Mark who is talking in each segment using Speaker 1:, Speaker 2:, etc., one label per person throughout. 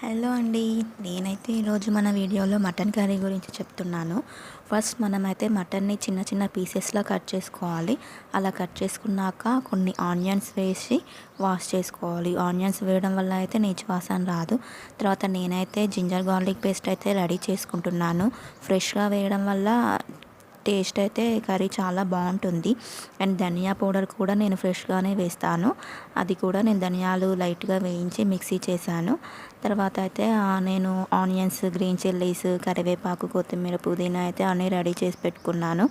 Speaker 1: Hello అండి. నేనైతే ఈరోజు మన వీడియోలో మటన్ కర్రీ గురించి చెప్తున్నాను. ఫస్ట్ మనమైతే మటన్ని చిన్న చిన్న పీసెస్‌లా కట్ చేసుకోవాలి. అలా కట్ చేసుకున్నాక కొన్ని ఆనియన్స్ వేసి వాష్ చేసుకోవాలి. ఆనియన్స్ వేయడం వల్ల అయితే నీచు వాసన రాదు. తర్వాత నేనైతే జింజర్ గార్లిక్ పేస్ట్ అయితే రెడీ చేసుకుంటున్నాను. ఫ్రెష్‌గా వేయడం వల్ల టేస్ట్ అయితే కర్రీ చాలా బాగుంటుంది. అండ్ ధనియా పౌడర్ కూడా నేను ఫ్రెష్గానే వేస్తాను. అది కూడా నేను ధనియాలు లైట్గా వేయించి మిక్సీ చేశాను. తర్వాత అయితే నేను ఆనియన్స్, గ్రీన్ చిల్లీస్, కరివేపాకు, కొత్తిమీర, పుదీనా అయితే అన్నీ రెడీ చేసి పెట్టుకున్నాను.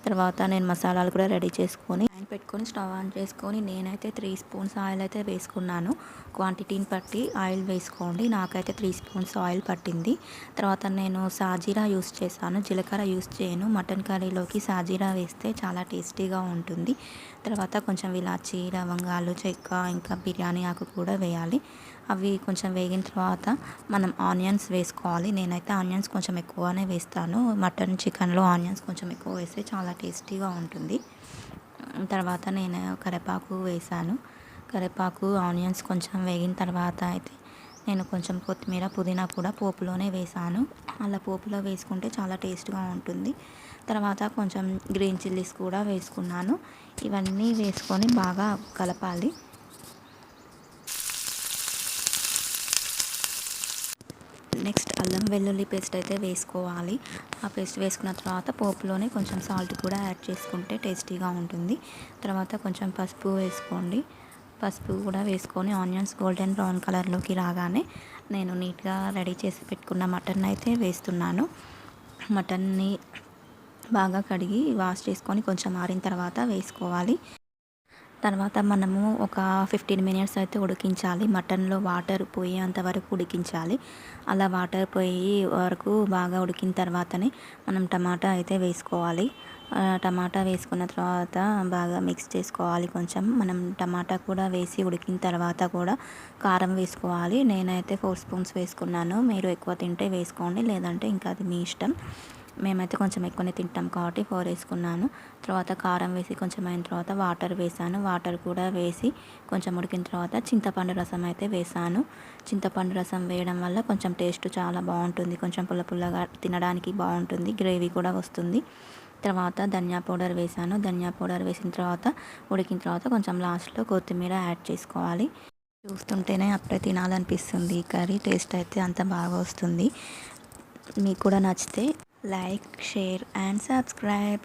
Speaker 1: తర్వాత నేను మసాలాలు కూడా రెడీ చేసుకొని ప్యాన్ పెట్టుకొని స్టవ్ ఆన్ చేసుకొని నేనైతే 3 స్పూన్స్ ఆయిల్ అయితే వేసుకున్నాను. క్వాంటిటీని బట్టి ఆయిల్ వేసుకోండి. నాకైతే 3 స్పూన్స్ ఆయిల్ పట్టింది. తర్వాత నేను సాజీరా యూస్ చేశాను, జీలకర్ర యూస్ చేయను. మటన్ కర్రీలోకి సాజీరా వేస్తే చాలా టేస్టీగా ఉంటుంది. తర్వాత కొంచెం ఇలాచి, లవంగాలు, చెక్క, ఇంకా బిర్యానీ ఆకు కూడా వేయాలి. అవి కొంచెం వేగిన తర్వాత మనం ఆనియన్స్ వేసుకోవాలి. నేనైతే ఆనియన్స్ కొంచెం ఎక్కువనే వేస్తాను. మటన్, చికెన్లో ఆనియన్స్ కొంచెం ఎక్కువ వేస్తే చాలా టేస్టీగా ఉంటుంది. తర్వాత నేను కరివేపాకు వేసాను. కరివేపాకు, ఆనియన్స్ కొంచెం వేగిన తర్వాత అయితే నేను కొంచెం కొత్తిమీర, పుదీనా కూడా పోపులోనే వేసాను. అలా పోపులో వేసుకుంటే చాలా టేస్ట్గా ఉంటుంది. తర్వాత కొంచెం గ్రీన్ చిల్లీస్ కూడా వేసుకున్నాను. ఇవన్నీ వేసుకొని బాగా కలపాలి. నెక్స్ట్ అల్లం వెల్లుల్లి పేస్ట్ అయితే వేసుకోవాలి. ఆ పేస్ట్ వేసుకున్న తర్వాత పోపులోనే కొంచెం సాల్ట్ కూడా యాడ్ చేసుకుంటే టేస్టీగా ఉంటుంది. తర్వాత కొంచెం పసుపు వేసుకోండి. పసుపు కూడా వేసుకొని ఆనియన్స్ గోల్డెన్ బ్రౌన్ కలర్లోకి రాగానే నేను నీట్గా రెడీ చేసి పెట్టుకున్న మటన్ అయితే వేస్తున్నాను. మటన్ని బాగా కడిగి వాష్ చేసుకొని కొంచెం ఆరిన తర్వాత వేసుకోవాలి. తర్వాత మనము ఒక 15 మినిట్స్ అయితే ఉడికించాలి. మటన్లో వాటర్ పోయేంత వరకు ఉడికించాలి. అలా వాటర్ పోయే వరకు బాగా ఉడికిన తర్వాతనే మనం టమాటా అయితే వేసుకోవాలి. టమాటా వేసుకున్న తర్వాత బాగా మిక్స్ చేసుకోవాలి. కొంచెం మనం టమాటా కూడా వేసి ఉడికిన తర్వాత కూడా కారం వేసుకోవాలి. నేనైతే 4 స్పూన్స్ వేసుకున్నాను. మీరు ఎక్కువ తింటే వేసుకోండి, లేదంటే ఇంకా అది మీ ఇష్టం. మేమైతే కొంచెం ఎక్కువనే తింటాం కాబట్టి 4 వేసుకున్నాను. తర్వాత కారం వేసి కొంచెం అయిన తర్వాత వాటర్ వేసాను. వాటర్ కూడా వేసి కొంచెం ఉడికిన తర్వాత చింతపండు రసం అయితే వేసాను. చింతపండు రసం వేయడం వల్ల కొంచెం టేస్ట్ చాలా బాగుంటుంది. కొంచెం పుల్ల పుల్లగా తినడానికి బాగుంటుంది. గ్రేవీ కూడా వస్తుంది. తర్వాత ధనియా పౌడర్ వేసాను. ధనియా పౌడర్ వేసిన తర్వాత ఉడికిన తర్వాత కొంచెం లాస్ట్లో కొత్తిమీర యాడ్ చేసుకోవాలి. చూస్తుంటేనే అప్పుడే తినాలనిపిస్తుంది. కర్రీ టేస్ట్ అయితే అంత బాగా వస్తుంది. మీకు కూడా నచ్చితే లైక్, షేర్ అండ్ సబ్స్క్రైబ్.